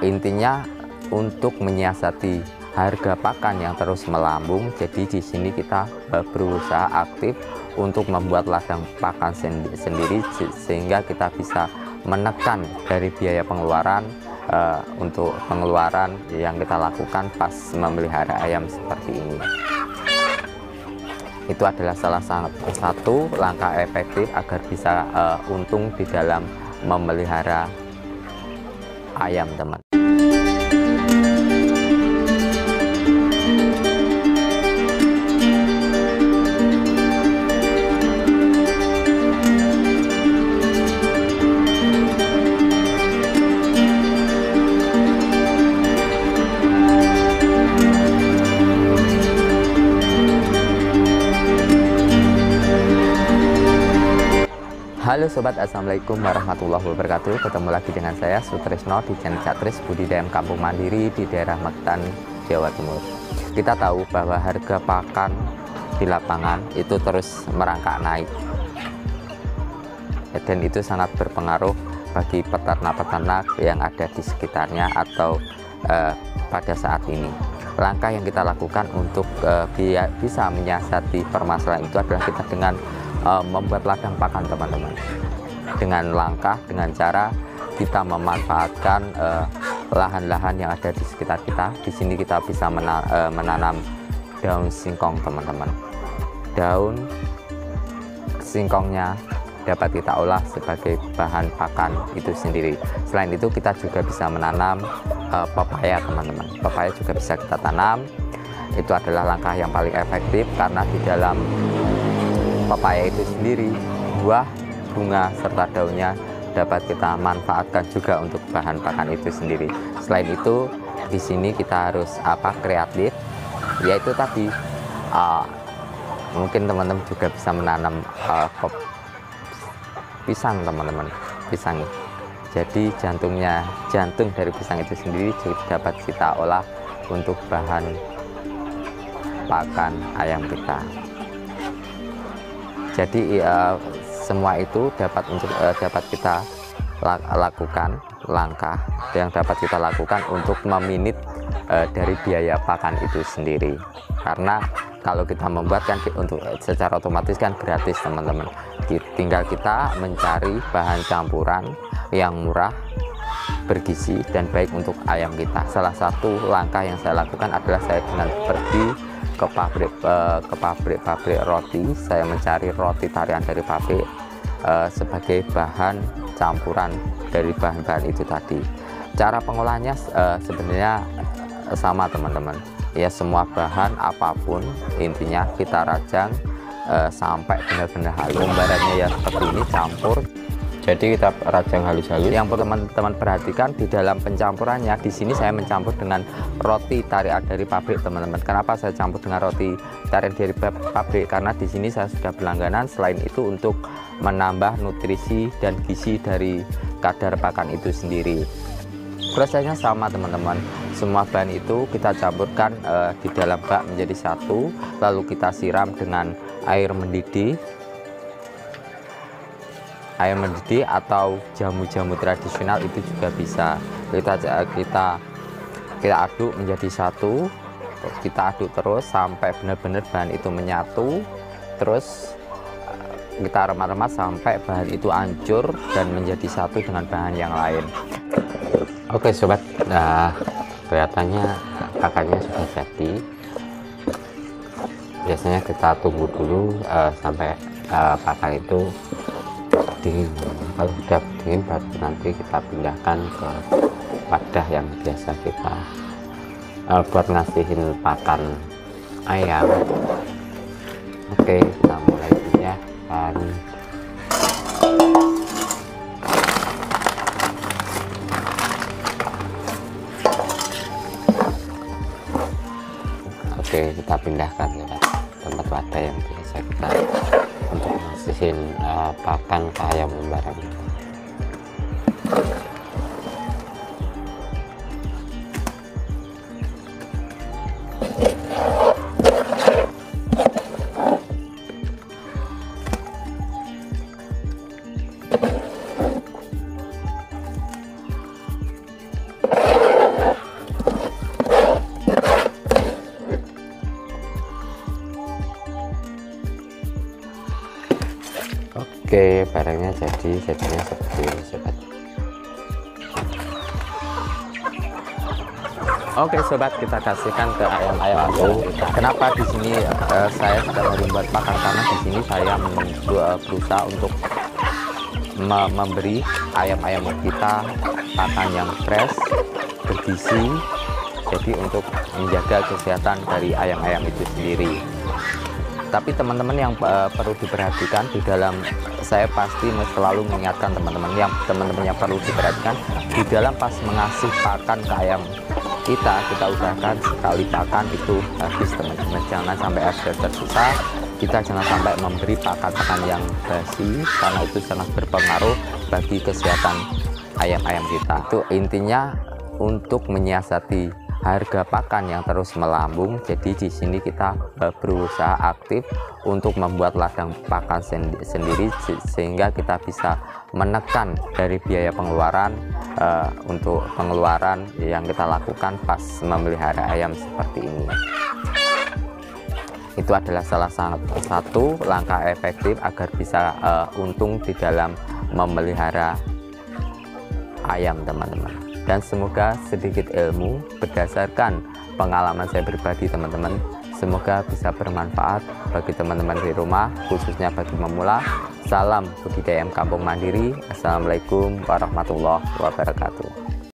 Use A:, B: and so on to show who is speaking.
A: intinya untuk menyiasati harga pakan yang terus melambung. Jadi di sini kita berusaha aktif untuk membuat ladang pakan sendiri sehingga kita bisa menekan dari biaya pengeluaran untuk pengeluaran yang kita lakukan pas memelihara ayam seperti ini. Itu adalah salah satu langkah efektif agar bisa untung di dalam memelihara ayam, teman. Halo sobat, assalamualaikum warahmatullahi wabarakatuh. Ketemu lagi dengan saya Sutrisno di channel Catris Budidaya Kampung Mandiri di daerah Magetan, Jawa Timur. Kita tahu bahwa harga pakan di lapangan itu terus merangkak naik, dan itu sangat berpengaruh bagi peternak-peternak yang ada di sekitarnya atau pada saat ini. Langkah yang kita lakukan untuk bisa menyiasati permasalahan itu adalah kita dengan membuat ladang pakan, teman-teman, dengan cara kita memanfaatkan lahan-lahan yang ada di sekitar kita. Di sini kita bisa menanam daun singkong, teman-teman. Daun singkongnya dapat kita olah sebagai bahan pakan itu sendiri. Selain itu kita juga bisa menanam pepaya, teman-teman. Pepaya juga bisa kita tanam. Itu adalah langkah yang paling efektif karena di dalam pepaya itu sendiri, buah, bunga, serta daunnya dapat kita manfaatkan juga untuk bahan pakan itu sendiri. Selain itu, di sini kita harus kreatif, yaitu tadi mungkin teman-teman juga bisa menanam pisang, teman-teman, pisang. Jadi jantung dari pisang itu sendiri juga dapat kita olah untuk bahan pakan ayam kita. Jadi semua itu dapat kita lakukan, langkah yang dapat kita lakukan untuk meminit dari biaya pakan itu sendiri. Karena kalau kita membuat kan untuk secara otomatis kan gratis, teman-teman. Tinggal kita mencari bahan campuran yang murah, bergizi, dan baik untuk ayam kita. Salah satu langkah yang saya lakukan adalah saya dengan pergi ke pabrik roti. Saya mencari roti tarian dari pabrik sebagai bahan campuran dari bahan-bahan itu tadi. Cara pengolahnya sebenarnya sama, teman-teman. Ya, semua bahan apapun intinya kita rajang sampai benar-benar halus. Gambarannya ya seperti ini, campur. Jadi kita rajang halus-halus. Yang perlu teman-teman perhatikan di dalam pencampurannya, di sini saya mencampur dengan roti tarian dari pabrik, teman-teman. Kenapa saya campur dengan roti tarian dari pabrik? Karena di sini saya sudah berlangganan. Selain itu untuk menambah nutrisi dan gizi dari kadar pakan itu sendiri. Prosesnya sama, teman-teman. Semua bahan itu kita campurkan di dalam bak menjadi satu, lalu kita siram dengan air mendidih atau jamu-jamu tradisional itu juga bisa. Kita aduk menjadi satu, kita aduk terus sampai benar-benar bahan itu menyatu, terus kita remat-remat sampai bahan itu hancur dan menjadi satu dengan bahan yang lain. Oke sobat, nah kelihatannya pakannya sudah jadi. Biasanya kita tunggu dulu sampai pakan itu dingin. Kalau sudah dingin baru nanti kita pindahkan ke wadah yang biasa kita buat ngasihin pakan ayam. Oke, kita mulai pindahkan. Oke, kita pindahkan ke tempat wadah yang biasa kita untuk ngasihin pakan ke ayam lembaran. Oke, barangnya jadinya seperti ini sobat. Oke sobat, kita kasihkan ke ayam-ayam itu. Kenapa di sini saya sedang membuat pakan, karena di sini saya berusaha untuk memberi ayam-ayam kita pakan yang fresh, bergizi, jadi untuk menjaga kesehatan dari ayam-ayam itu sendiri. Tapi teman-teman yang perlu diperhatikan di dalam, saya pasti selalu mengingatkan teman-teman yang perlu diperhatikan di dalam pas mengasih pakan ke ayam kita usahakan sekali pakan itu habis teman-teman, jangan sampai ada tersisa. Kita jangan sampai memberi pakan-pakan yang basi, karena itu sangat berpengaruh bagi kesehatan ayam-ayam kita. Itu intinya untuk menyiasati harga pakan yang terus melambung. Jadi di sini kita berusaha aktif untuk membuat ladang pakan sendiri, sehingga kita bisa menekan dari biaya pengeluaran untuk pengeluaran yang kita lakukan pas memelihara ayam seperti ini. Itu adalah salah satu langkah efektif agar bisa untung di dalam memelihara ayam teman-teman. Dan semoga sedikit ilmu berdasarkan pengalaman saya pribadi teman-teman, semoga bisa bermanfaat bagi teman-teman di rumah, khususnya bagi pemula. Salam budidaya ayam kampung mandiri. Assalamualaikum warahmatullahi wabarakatuh.